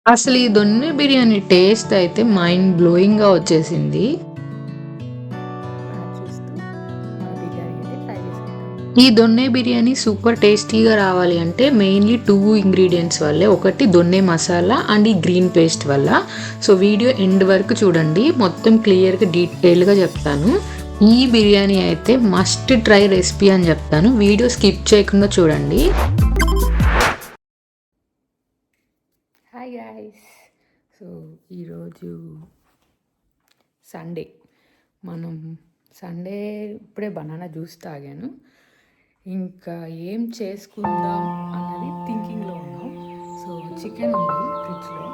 అసలు ఈ దొన్నె బిర్యానీ టేస్ట్ అయితే మైండ్ బ్లోయింగ్‌గా వచ్చేసింది. చూస్తూ మన బిర్యానీ అయితే ట్రై చేసుకుందాం. ఈ దొన్నె బిర్యానీ సూపర్ టేస్టీగా రావాలి అంటే మెయిన్లీ 2 ఇంగ్రీడియెంట్స్ వల్లే. ఒకటి దొన్నె మసాలా అండ్ ఈ గ్రీన్ పేస్ట్ వల్ల. సో వీడియో ఎండ్ వరకు చూడండి. మొత్తం క్లియర్‌గా డీటెయిల్‌గా చెప్తాను. ఈ బిర్యానీ అయితే మస్ట్ ట్రై రెసిపీ అని చెప్తాను. వీడియో స్కిప్ చేయకుండా చూడండి. Hi guys. సో ఈరోజు సండే. మనం సండే ఇప్పుడే బనానా జ్యూస్ తాగాను. ఇంకా ఏం చేసుకుందాం అన్నది థింకింగ్లో ఉన్నాం. సో చికెన్ ఉంది ఫ్రిడ్జ్లో.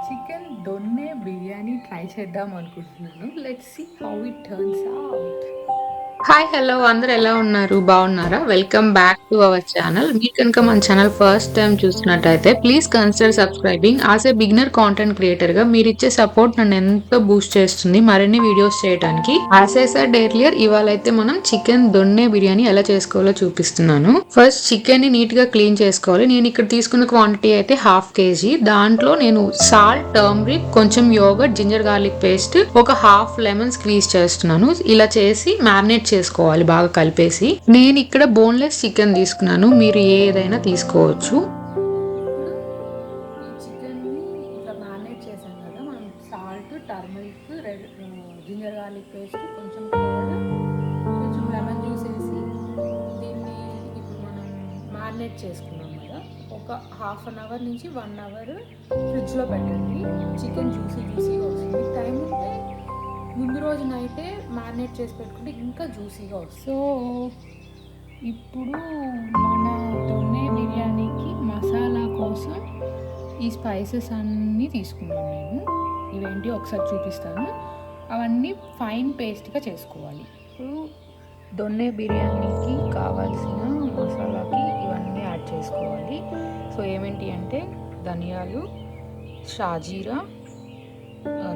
చికెన్ దొన్నె బిర్యానీ ట్రై చేద్దాం అనుకుంటున్నాను. Let's see how it turns out. Hi hello అందరు ఎలా ఉన్నారు? బాగున్నారా? Welcome back to our channel. మీరు కనుక మన ఛానల్ ఫస్ట్ టైం చూస్తున్నట్టయితే please consider subscribing. As a beginner content creator గా మీరు ఇచ్చే సపోర్ట్ నన్ను ఎంతో బూస్ట్ చేస్తుంది మరిన్ని వీడియోస్ చేయడానికి. యాజ్ ఐ సెడ్ ఎర్లియర్, ఇవాళ అయితే మనం చికెన్ దొన్నె బిర్యానీ ఎలా చేసుకోవాలో చూపిస్తున్నాను. ఫస్ట్ చికెన్ ని నీట్ గా క్లీన్ చేసుకోవాలి. నేను ఇక్కడ తీసుకున్న క్వాంటిటీ అయితే 1/2 kg. దాంట్లో నేను సాల్ట్, టర్మరిక్, కొంచెం యోగర్ట్, జింజర్ గార్లిక్ పేస్ట్, ఒక 1/2 లెమన్ స్క్వీజ్ చేస్తున్నాను. ఇలా చేసి మ్యారినేట్ చేసుకోవాలి బాగా కలిపేసి. నేను ఇక్కడ బోన్లెస్ చికెన్ తీసుకున్నాను. మీరు ఏదైనా తీసుకోవచ్చు. చికెన్ని ఇట్లా మ్యారినేట్ చేసాం కదా, మనం salt, turmeric, ginger garlic paste, కొంచెం కొంచెం లెమన్ జ్యూస్ వేసి దీన్ని ఇప్పుడు మనం మ్యారినేట్ చేసుకున్నాం కదా, ఒక 1/2 అవర్ నుంచి 1 అవర్ ఫ్రిడ్జ్లో పెట్టండి. చికెన్ జ్యూసీగా వస్తుంది. టైం ఉంటే ముందు రోజు నైటే మ్యారినేట్ చేసి పెట్టుకుంటే ఇంకా జ్యూసీగా వస్తుంది. సో ఇప్పుడు మన దొన్నె బిర్యానీకి మసాలా కోసం ఈ స్పైసెస్ అన్నీ తీసుకున్నాను నేను. ఇవేంటి ఒకసారి చూపిస్తాను. అవన్నీ ఫైన్ పేస్ట్గా చేసుకోవాలి. ఇప్పుడు దొన్నె బిర్యానీకి కావాల్సిన మసాలాకి ఇవన్నీ యాడ్ చేసుకోవాలి. సో ఏమేంటి అంటే ధనియాలు, షాజీరా,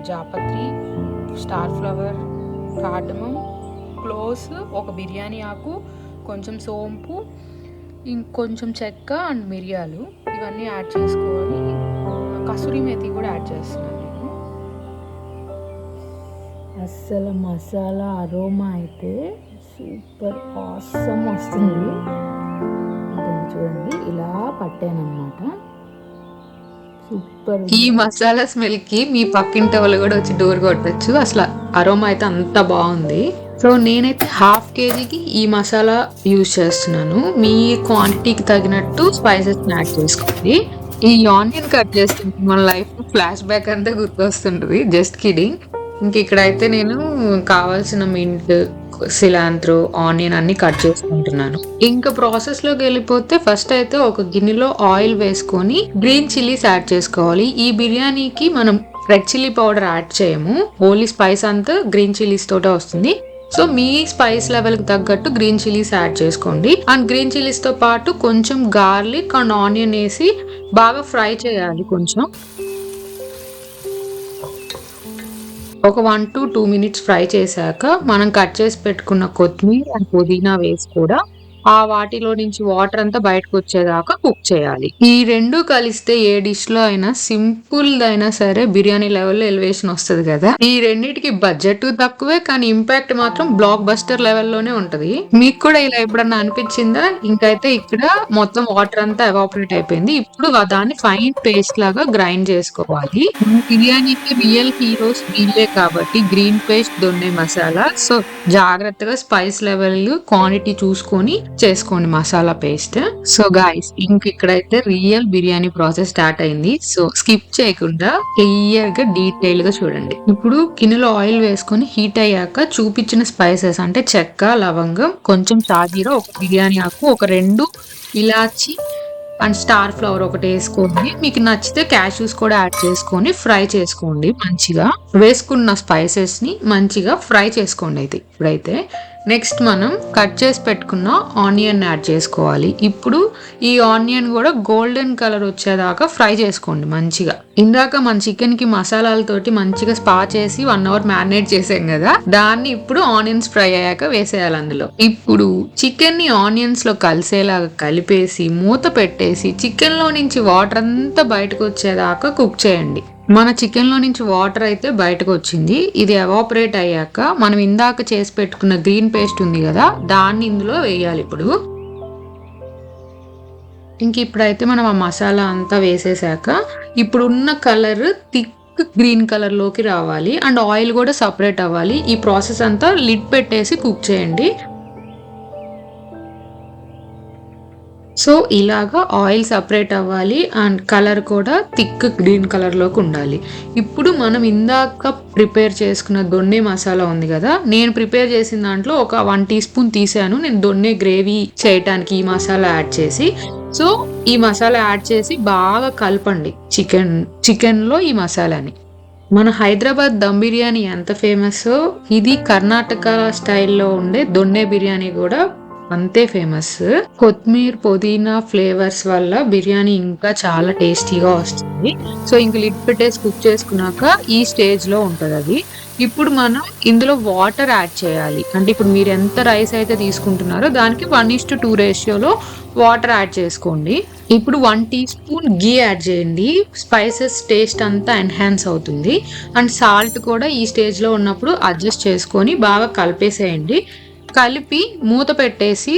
జాపత్రి, స్టార్ ఫ్లవర్, కార్డమం, క్లోవ్స్, ఒక బిర్యానీ ఆకు, కొంచెం సోంపు, ఇంకొంచెం చెక్క అండ్ మిరియాలు, ఇవన్నీ యాడ్ చేసుకోవాలి. కసూరి మేతి కూడా యాడ్ చేస్తున్నాను నేను. అస్సలు మసాలా అరోమా అయితే సూపర్ ఆసమ్ వస్తుంది. చూడండి, ఇలా పట్టానమాట. ఈ మసాలా స్మెల్ కి మీ పక్కింటి వాళ్ళు కూడా వచ్చి డోర్ కొట్టచ్చు. అసలు అరోమా అయితే అంత బాగుంది. సో నేనైతే 1/2 kgకి ఈ మసాలా యూజ్ చేస్తున్నాను. మీ క్వాంటిటీకి తగినట్టు స్పైసెస్ యాడ్ చేసుకోండి. ఈ ఆనియన్ కట్ చేస్తుంటే మన లైఫ్ ఫ్లాష్ బ్యాక్ అంతా గుర్తొస్తుంటుంది. Just kidding. ఇంక ఇక్కడైతే నేను కావాల్సిన మింట్, సిలాంత్రో, ఆనియన్ అన్ని కట్ చేసుకుంటున్నాను. ఇంకా ప్రాసెస్ లోకి వెళ్ళిపోతే ఫస్ట్ అయితే ఒక గిన్నెలో ఆయిల్ వేసుకొని గ్రీన్ చిల్లీస్ యాడ్ చేసుకోవాలి. ఈ బిర్యానీకి మనం రెడ్ చిల్లీ పౌడర్ యాడ్ చేయము. ఓన్లీ స్పైస్ అంతా గ్రీన్ చిల్లీస్ తోటే వస్తుంది. సో మీ స్పైస్ లెవెల్ కి తగ్గట్టు గ్రీన్ చిల్లీస్ యాడ్ చేసుకోండి. అండ్ గ్రీన్ చిల్లీస్ తో పాటు కొంచెం గార్లిక్ అండ్ ఆనియన్ వేసి బాగా ఫ్రై చేయాలి. కొంచెం ఒక 1 to 2 minutes ఫ్రై చేశాక మనం కట్ చేసి పెట్టుకున్న కొత్తిమీర అండ్ పుదీనా వేసి కూడా ఆ వాటిలో నుంచి వాటర్ అంతా బయటకు వచ్చేదాకా కుక్ చేయాలి. ఈ రెండు కలిస్తే ఏ డిష్ లో అయినా సింపుల్ అయినా సరే బిర్యానీ లెవెల్లో ఎలివేషన్ వస్తుంది కదా. ఈ రెండింటికి బడ్జెట్ తక్కువే, కానీ ఇంపాక్ట్ మాత్రం బ్లాక్ బస్టర్ లెవెల్లోనే ఉంటది. మీకు కూడా ఇలా ఎప్పుడన్నా అనిపించిందా? ఇంకైతే ఇక్కడ మొత్తం వాటర్ అంతా ఎవాపరేట్ అయిపోయింది. ఇప్పుడు దాన్ని ఫైన్ పేస్ట్ లాగా గ్రైండ్ చేసుకోవాలి. బిర్యానీకి రియల్ హీరోస్ వీళ్ళే కాబట్టి గ్రీన్ పేస్ట్, దొన్నె మసాలా. సో జాగ్రత్తగా స్పైస్ లెవెల్ క్వాంటిటీ చూసుకొని చేసుకోండి మసాలా పేస్ట్. సో గాయ్స్, ఇంక ఇక్కడైతే రియల్ బిర్యానీ ప్రాసెస్ స్టార్ట్ అయింది. సో స్కిప్ చేయకుండా క్లియర్ గా డీటెయిల్ గా చూడండి. ఇప్పుడు గిన్నెలో ఆయిల్ వేసుకొని హీట్ అయ్యాక చూపించిన స్పైసెస్ అంటే చెక్క, లవంగం, కొంచెం షాజీరా, ఒక బిర్యానీ ఆకు, ఒక 2 ఇలాచి అండ్ స్టార్ ఫ్లవర్ ఒకటి వేసుకోండి. మీకు నచ్చితే క్యాష్యూస్ కూడా యాడ్ చేసుకొని ఫ్రై చేసుకోండి. మంచిగా వేసుకున్న స్పైసెస్ ని మంచిగా ఫ్రై చేసుకోండి. అయితే ఇప్పుడైతే నెక్స్ట్ మనం కట్ చేసి పెట్టుకున్న ఆనియన్ యాడ్ చేసుకోవాలి. ఇప్పుడు ఈ ఆనియన్ కూడా గోల్డెన్ కలర్ వచ్చేదాకా ఫ్రై చేసుకోండి మంచిగా. ఇందాక మన చికెన్ కి మసాలాలతోటి మంచిగా స్పా చేసి 1 అవర్ మ్యారినేట్ చేసాం కదా, దాన్ని ఇప్పుడు ఆనియన్స్ ఫ్రై అయ్యాక వేసేయాలి అందులో. ఇప్పుడు చికెన్ ని ఆనియన్స్ లో కలిసేలాగా కలిపేసి మూత పెట్టేసి చికెన్ లో నుంచి వాటర్ అంతా బయటకు వచ్చేదాకా కుక్ చేయండి. మన చికెన్ లో నుంచి వాటర్ అయితే బయటకు వచ్చింది. ఇది ఎవాపరేట్ అయ్యాక మనం ఇందాక చేసి పెట్టుకున్న గ్రీన్ పేస్ట్ ఉంది కదా, దాన్ని ఇందులో వేయాలి. ఇప్పుడైతే మనం ఆ మసాలా అంతా వేసేసాక ఇప్పుడున్న కలర్ థిక్ గ్రీన్ కలర్ లోకి రావాలి అండ్ ఆయిల్ కూడా సపరేట్ అవ్వాలి. ఈ ప్రాసెస్ అంతా లిడ్ పెట్టేసి కుక్ చేయండి. సో ఇలాగా ఆయిల్ సపరేట్ అవ్వాలి అండ్ కలర్ కూడా థిక్ గ్రీన్ కలర్ లోకి ఉండాలి. ఇప్పుడు మనం ఇందాక ప్రిపేర్ చేసుకున్న దొన్నె మసాలా ఉంది కదా, నేను ప్రిపేర్ చేసిన దాంట్లో ఒక 1 టీ స్పూన్ తీసాను నేను దొన్నె గ్రేవీ చేయటానికి ఈ మసాలా యాడ్ చేసి. సో ఈ మసాలా యాడ్ చేసి బాగా కలపండి చికెన్ లో ఈ మసాలాని. మన హైదరాబాద్ దమ్ బిర్యానీ ఎంత ఫేమస్, ఇది కర్ణాటక స్టైల్లో ఉండే దొన్నె బిర్యానీ కూడా అంతే ఫేమస్. కొత్తిమీర పుదీనా ఫ్లేవర్స్ వల్ల బిర్యానీ ఇంకా చాలా టేస్టీగా వస్తుంది. సో ఇంక లిడ్ పెట్టేసి కుక్ చేసుకున్నాక ఈ స్టేజ్ లో ఉంటది అది. ఇప్పుడు మనం ఇందులో వాటర్ యాడ్ చేయాలి. అంటే ఇప్పుడు మీరు ఎంత రైస్ అయితే తీసుకుంటున్నారో దానికి 1:2 రేషియోలో వాటర్ యాడ్ చేసుకోండి. ఇప్పుడు 1 టీ స్పూన్ గీ యాడ్ చేయండి. స్పైసెస్ టేస్ట్ అంతా ఎన్హాన్స్ అవుతుంది. అండ్ సాల్ట్ కూడా ఈ స్టేజ్ లో ఉన్నప్పుడు అడ్జస్ట్ చేసుకొని బాగా కలిపేసేయండి. కలిపి మూత పెట్టేసి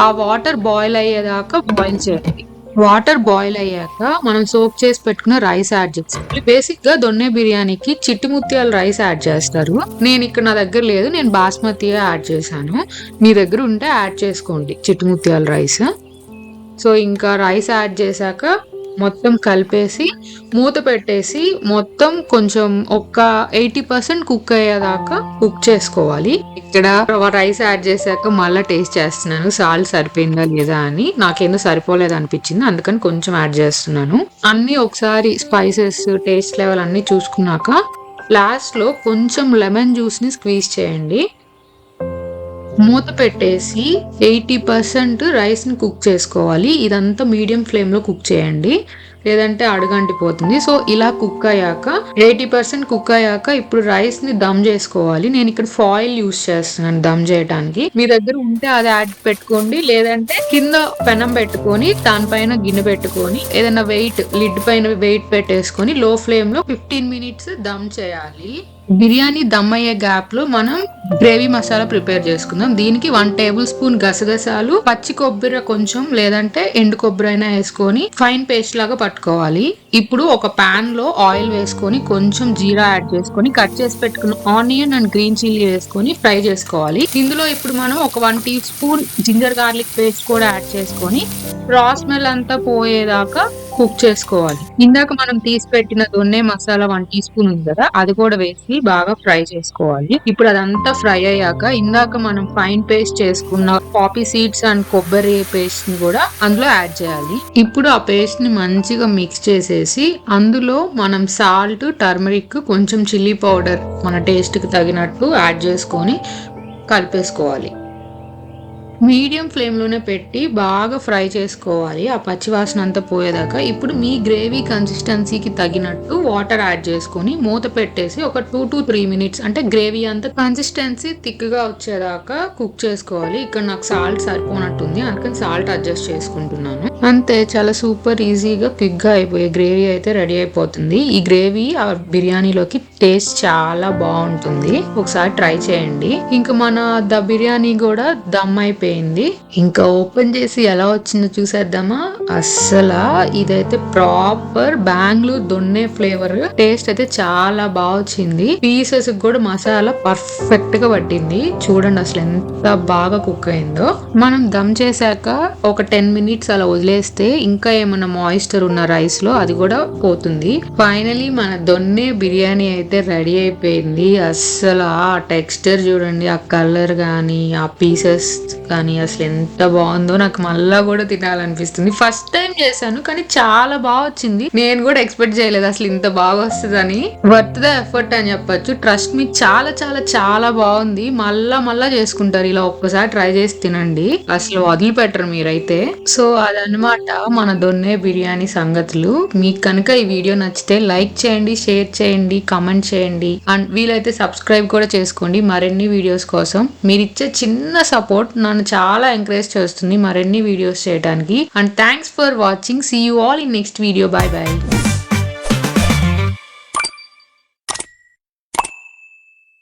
ఆ వాటర్ బాయిల్ అయ్యేదాకా బాయిల్ చేయండి. వాటర్ బాయిల్ అయ్యాక మనం సోక్ చేసి పెట్టుకున్న రైస్ యాడ్ చేస్తాం. బేసిక్ గా దొన్నె బిర్యానీకి చిట్టి ముత్యాల రైస్ యాడ్ చేస్తారు. నేను ఇక్కడ నా దగ్గర లేదు, నేను బాస్మతి యాడ్ చేశాను. మీ దగ్గర ఉంటే యాడ్ చేసుకోండి చిట్టి ముత్యాల రైస్. సో ఇంకా రైస్ యాడ్ చేశాక మొత్తం కలిపేసి మూత పెట్టేసి మొత్తం కొంచెం ఒక 80% కుక్ అయ్యేదాకా కుక్ చేసుకోవాలి. ఇక్కడ రైస్ యాడ్ చేశాక మళ్ళీ టేస్ట్ చేస్తున్నాను సాల్ట్ సరిపోయిందా లేదా అని. నాకేందో సరిపోలేదు అనిపించింది, అందుకని కొంచెం యాడ్ చేస్తున్నాను. అన్ని ఒకసారి స్పైసెస్ టేస్ట్ లెవెల్ అన్ని చూసుకున్నాక లాస్ట్ లో కొంచెం లెమన్ జ్యూస్ ని స్క్వీజ్ చేయండి. మూత పెట్టేసి 80% రైస్ ని కుక్ చేసుకోవాలి. ఇదంతా మీడియం ఫ్లేమ్ లో కుక్ చేయండి, లేదంటే అడుగంటిపోతుంది. సో ఇలా కుక్ అయ్యాక 80% కుక్ అయ్యాక ఇప్పుడు రైస్ ని దమ్ చేసుకోవాలి. నేను ఇక్కడ ఫాయిల్ యూస్ చేస్తున్నాను దమ్ చేయడానికి. మీ దగ్గర ఉంటే అది యాడ్ పెట్టుకోండి, లేదంటే కింద పెనం పెట్టుకొని దానిపైన గిన్నె పెట్టుకొని ఏదైనా లిడ్ పైన వెయిట్ పెట్టేసుకొని లో ఫ్లేమ్ లో 15 minutes దమ్ చేయాలి. బిర్యానీ దమ్ అయ్యే గ్యాప్ లో మనం గ్రేవీ మసాలా ప్రిపేర్ చేసుకుందాం. దీనికి 1 టేబుల్ స్పూన్ గసగసాలు, పచ్చి కొబ్బరి కొంచెం లేదంటే ఎండు కొబ్బరి అయినా వేసుకొని ఫైన్ పేస్ట్ లాగా పట్టుకోవాలి. ఇప్పుడు ఒక పాన్ లో ఆయిల్ వేసుకొని కొంచెం జీరా యాడ్ చేసుకొని కట్ చేసి పెట్టుకున్న ఆనియన్ అండ్ గ్రీన్ చిల్లీ వేసుకొని ఫ్రై చేసుకోవాలి. ఇందులో ఇప్పుడు మనం ఒక 1 teaspoon ginger garlic paste కూడా యాడ్ చేసుకొని రా స్మెల్ అంతా పోయేదాకా కుక్ చేసుకోవాలి. ఇందాక మనం తీసి పెట్టిన దొన్నె మసాలా 1 టీ స్పూన్ ఉంది కదా, అది కూడా వేసి బాగా ఫ్రై చేసుకోవాలి. ఇప్పుడు అదంతా ఫ్రై అయ్యాక ఇందాక మనం ఫైన్ పేస్ట్ చేసుకున్న పాపీ సీడ్స్ అండ్ కొబ్బరి పేస్ట్ ని కూడా అందులో యాడ్ చేయాలి. ఇప్పుడు ఆ పేస్ట్ ని మంచిగా మిక్స్ చేసేసి అందులో మనం సాల్ట్, టర్మరిక్, కొంచెం చిల్లీ పౌడర్ మన టేస్ట్ కి తగినట్టు యాడ్ చేసుకొని కలిపేసుకోవాలి. మీడియం ఫ్లేమ్ లోనే పెట్టి బాగా ఫ్రై చేసుకోవాలి ఆ పచ్చివాసన అంతా పోయేదాకా. ఇప్పుడు మీ గ్రేవీ కన్సిస్టెన్సీకి తగినట్టు వాటర్ యాడ్ చేసుకొని మూత పెట్టేసి ఒక 2 to 3 minutes అంటే గ్రేవీ అంతా కన్సిస్టెన్సీ థిక్ గా వచ్చేదాకా కుక్ చేసుకోవాలి. ఇక్కడ నాకు సాల్ట్ సరిపోనట్టుంది, అందుకని సాల్ట్ అడ్జస్ట్ చేసుకుంటున్నాను. అంతే, చాలా సూపర్ ఈజీగా క్విక్ గా అయిపోయే గ్రేవీ అయితే రెడీ అయిపోతుంది. ఈ గ్రేవీ ఆ బిర్యానీలోకి టేస్ట్ చాలా బాగుంటుంది, ఒకసారి ట్రై చేయండి. ఇంకా మన బిర్యానీ కూడా దమ్ అయిపోయింది. ఇంకా ఓపెన్ చేసి ఎలా వచ్చిందో చూసేద్దామా. అస్సలు ఇదైతే ప్రాపర్ బెంగళూరు దొన్నె ఫ్లేవర్, టేస్ట్ అయితే చాలా బాగా వచ్చింది. పీసెస్ కూడా మసాలా పర్ఫెక్ట్ గా పట్టింది. చూడండి అసలు ఎంత బాగా కుక్ అయిందో. మనం దమ్ చేశాక ఒక 10 minutes అలా వదిలేసి వదిలేస్తే ఇంకా ఏమన్నా మాయిశ్చర్ ఉన్న రైస్ లో అది కూడా పోతుంది. ఫైనలీ మన దొన్నె బిర్యానీ అయితే రెడీ అయిపోయింది. అస్సలు ఆ టెక్స్చర్ చూడండి, ఆ కలర్ కానీ ఆ పీసెస్ కానీ అసలు ఎంత బాగుందో. నాకు మళ్ళా కూడా తినాలనిపిస్తుంది. ఫస్ట్ టైం చేశాను కానీ చాలా బాగా వచ్చింది. నేను కూడా ఎక్స్పెక్ట్ చేయలేదు అసలు ఇంత బాగా వస్తుందని. వర్త్ ద ఎఫర్ట్ అని చెప్పొచ్చు. ట్రస్ట్ మీ, చాలా చాలా చాలా బాగుంది. మళ్ళా చేసుకుంటారు ఇలా. ఒక్కసారి ట్రై చేసి తినండి, అసలు వదిలిపెట్టరు మీరైతే. సో అదనమాట మన దొన్నె బిర్యానీ సంగతులు. మీకు కనుక ఈ వీడియో నచ్చితే లైక్ చేయండి, షేర్ చేయండి, కామెంట్ చేయండి అండ్ వీలైతే సబ్స్క్రైబ్ కూడా చేసుకోండి మరిన్ని వీడియోస్ కోసం. మీరు ఇచ్చే చిన్న సపోర్ట్ నన్ను చాలా ఎంకరేజ్ చేస్తుంది మరిన్ని వీడియోస్ చేయడానికి. And thanks for watching. See you all in next video. Bye by.